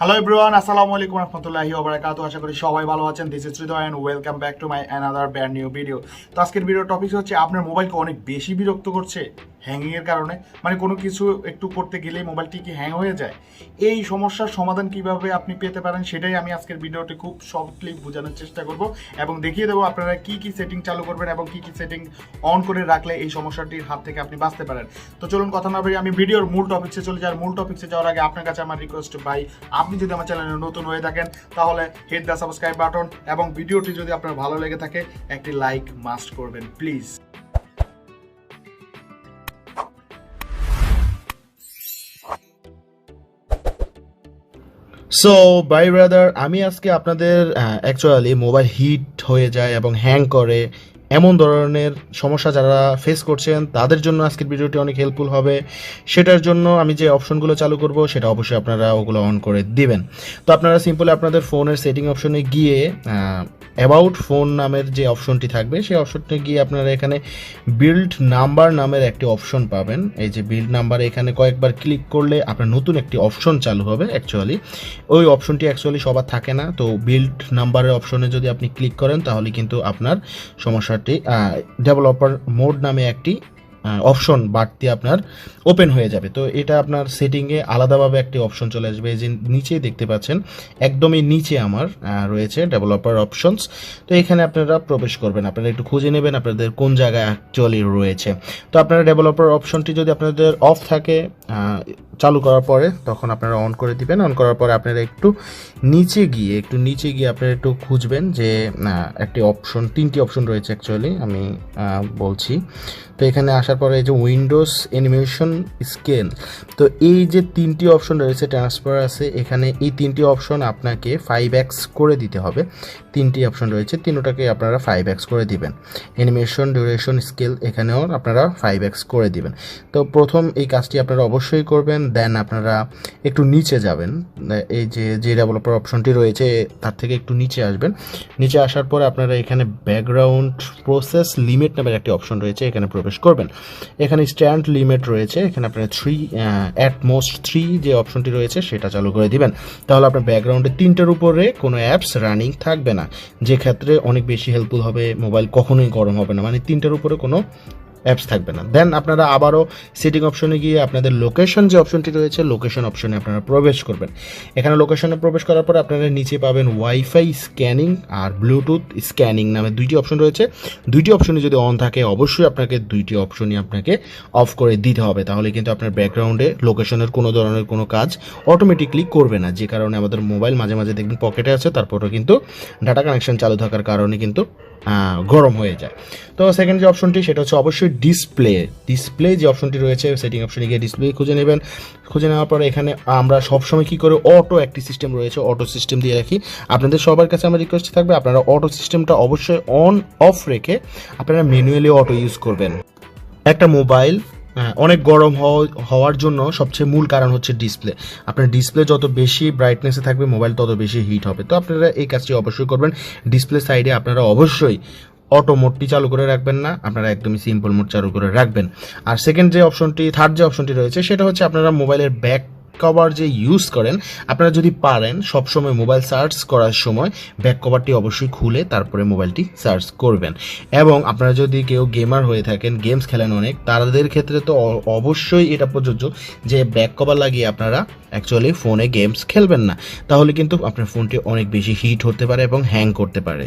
Hello everyone, আসসালামু আলাইকুম রহমতুল্লাহি ওয়া বারাকাতুহু। আশা করি সবাই ভালো আছেন। This is Hridoy and welcome back to my another brand new video. তো আজকের ভিডিও টপিক হচ্ছে আপনার মোবাইলকে অনেক বেশি বিরক্ত করছে হ্যাঙ্গিং এর কারণে, মানে কোনো কিছু একটু করতে গেলেই মোবাইলটি কি হ্যাং হয়ে যায়। এই সমস্যার সমাধান কিভাবে আপনি পেতে পারেন সেটাই আমি আজকের ভিডিওটি খুব শর্টলি বোঝানোর চেষ্টা করব এবং দেখিয়ে দেবো আপনারা কি কি সেটিং চালু করবেন এবং কি কি সেটিং অন করে রাখলে এই সমস্যাটির হাত থেকে আপনি বাঁচতে পারেন। তো চলুন কথা না বলে আমি ভিডিওর মূল টপিকসে চলে যাই। মূল টপিকসে যাওয়ার আগে আপনার কাছে আমার রিকোয়েস্ট, ভাই আপনি যদি আমার চ্যানেলে নতুন হয়ে থাকেন তাহলে হিট দ্য সাবস্ক্রাইব বাটন এবং ভিডিওটি যদি আপনার ভালো লেগে থাকে একটি লাইক মাস্ট করবেন প্লিজ। সো বাই ব্রাদার, আমি আজকে আপনাদের অ্যাকচুয়ালি মোবাইল হিট হয়ে যায় এবং হ্যাং করে এমন ধরনের সমস্যা যারা ফেস করছেন তাদের জন্য আজকের ভিডিওটি অনেক হেল্পফুল হবে। সেটার জন্য আমি যে অপশনগুলো চালু করব সেটা অবশ্যই আপনারা ওগুলো অন করে দিবেন। তো আপনারা সিম্পলি আপনাদের ফোনের সেটিং অপশনে গিয়ে অ্যাবাউট ফোন নামের যে অপশনটি থাকবে সেই অপশনটি গিয়ে আপনারা এখানে বিল্ড নাম্বার নামের একটি অপশন পাবেন। এই যে বিল্ড নাম্বার, এখানে কয়েকবার ক্লিক করলে আপনার নতুন একটি অপশন চালু হবে। অ্যাকচুয়ালি ওই অপশনটি সবার থাকে না, তো বিল্ড নাম্বারের অপশনে যদি আপনি ক্লিক করেন তাহলে কিন্তু আপনার সমস্যাটি ডেভেলপার মোড নামে একটি অপশন বাড়তি আপনার ওপেন হয়ে যাবে। তো এটা আপনার সেটিংয়ে আলাদাভাবে একটি অপশন চলে আসবে। এই যে নিচেই দেখতে পাচ্ছেন, একদমই নিচে আমার রয়েছে ডেভেলপার অপশনস। তো এখানে আপনারা প্রবেশ করবেন, আপনারা একটু খুঁজে নেবেন আপনাদের কোন জায়গায় অ্যাকচুয়ালি রয়েছে। তো আপনারা ডেভেলপার অপশনটি যদি আপনাদের অফ থাকে চালু করার পরে তখন আপনারা অন করে দিবেন। অন করার পরে আপনারা একটু নিচে গিয়ে আপনারা একটু খুঁজবেন যে একটি অপশন, তিনটি অপশন রয়েছে অ্যাকচুয়ালি, আমি বলছি। তো এখানে আসার পরে এই যে উইন্ডোজ অ্যানিমেশন স্কেল, তো এই যে তিনটি অপশন রয়েছে, ট্রান্সফার আছে, এখানে এই তিনটি অপশন আপনাকে 5x করে দিতে হবে। তিনটি অপশন রয়েছে, তিনটাকে আপনারা 5x করে দিবেন। অ্যানিমেশন, ডিউরেশন, স্কেল এখানেও আপনারা 5x করে দিবেন। তো প্রথম এই কাজটি আপনারা অবশ্যই করবেন। দেন আপনারা একটু নিচে যাবেন, এই যে ডেভেলপার অপশনটি রয়েছে তার থেকে একটু নিচে আসবেন। নিচে আসার পরে আপনারা এখানে ব্যাকগ্রাউন্ড প্রসেস লিমিট নামের একটি অপশন রয়েছে, এখানে প্রবেশ করবেন। এখানে স্ট্যান্ড লিমিট রয়েছে, এখানে আপনারা 3 অ্যাট মোস্ট 3 যে অপশনটি রয়েছে সেটা চালু করে দিবেন। তাহলে আপনার ব্যাকগ্রাউন্ডে 3টার উপরে কোনো অ্যাপস রানিং থাকবে না, যে ক্ষেত্রে অনেক বেশি হেল্পফুল হবে। মোবাইল কখনোই গরম হবে না, মানে 3টার উপরে কোনো অ্যাপস থাকবে না। দেন আপনারা আবারও সেটিং অপশনে গিয়ে আপনাদের লোকেশন যে অপশনটি রয়েছে লোকেশন অপশনে আপনারা প্রবেশ করবেন। এখানে লোকেশনে প্রবেশ করার পর আপনারা নিচে পাবেন ওয়াইফাই স্ক্যানিং আর ব্লুটুথ স্ক্যানিং নামে দুইটি অপশন রয়েছে। দুইটি অপশনই যদি অন থাকে অবশ্যই আপনাকে দুইটি অপশনই আপনাকে অফ করে দিতে হবে, তাহলে কিন্তু আপনার ব্যাকগ্রাউন্ডে লোকেশনের কোনো ধরনের কোনো কাজ অটোমেটিকলি করবে না। যে কারণে আমাদের মোবাইল মাঝে মাঝে দেখবেন পকেটে আছে, তারপরেও কিন্তু ডাটা কানেকশন চালু থাকার কারণে কিন্তু গরম হয়ে যায়। তো সেকেন্ড যে অপশনটি সেটা হচ্ছে অবশ্যই ডিসপ্লে যে অপশনটি রয়েছে সেটিং অপশনে গিয়ে ডিসপ্লে খুঁজে নেবেন। খুঁজে নেওয়ার পরে এখানে আমরা সবসময় কী করে অটো একটি সিস্টেম রয়েছে, অটো সিস্টেম দিয়ে রাখি। আপনাদের সবার কাছে আমার রিকোয়েস্ট থাকবে আপনারা অটো সিস্টেমটা অবশ্যই অন অফ রেখে আপনারা ম্যানুয়ালি অটো ইউজ করবেন। একটা মোবাইল অনেক গরম হওয়ার জন্য সবচেয়ে মূল কারণ হচ্ছে ডিসপ্লে। আপনার ডিসপ্লে যত বেশি ব্রাইটনেসে থাকবে মোবাইল তত বেশি হিট হবে। তো আপনারা এই কাজটি অবশ্যই করবেন। ডিসপ্লে সাইডে আপনারা অবশ্যই অটো মোডটি চালু করে রাখবেন না, আপনারা একদমই সিম্পল মোড চালু করে রাখবেন। আর থার্ড যে অপশনটি রয়েছে সেটা হচ্ছে আপনারা মোবাইলের ব্যাক কভার যে ইউজ করেন, আপনারা যদি পারেন সবসময় মোবাইল সার্চ করার সময় ব্যাক কভারটি অবশ্যই খুলে তারপরে মোবাইলটি সার্চ করবেন। এবং আপনারা যদি কেউ গেমার হয়ে থাকেন, গেমস খেলেন অনেক, তাদের ক্ষেত্রে তো অবশ্যই এটা প্রযোজ্য যে ব্যাক কভার লাগিয়ে আপনারা অ্যাকচুয়ালি ফোনে গেমস খেলবেন না, তাহলে কিন্তু আপনার ফোনটি অনেক বেশি হিট হতে পারে এবং হ্যাং করতে পারে।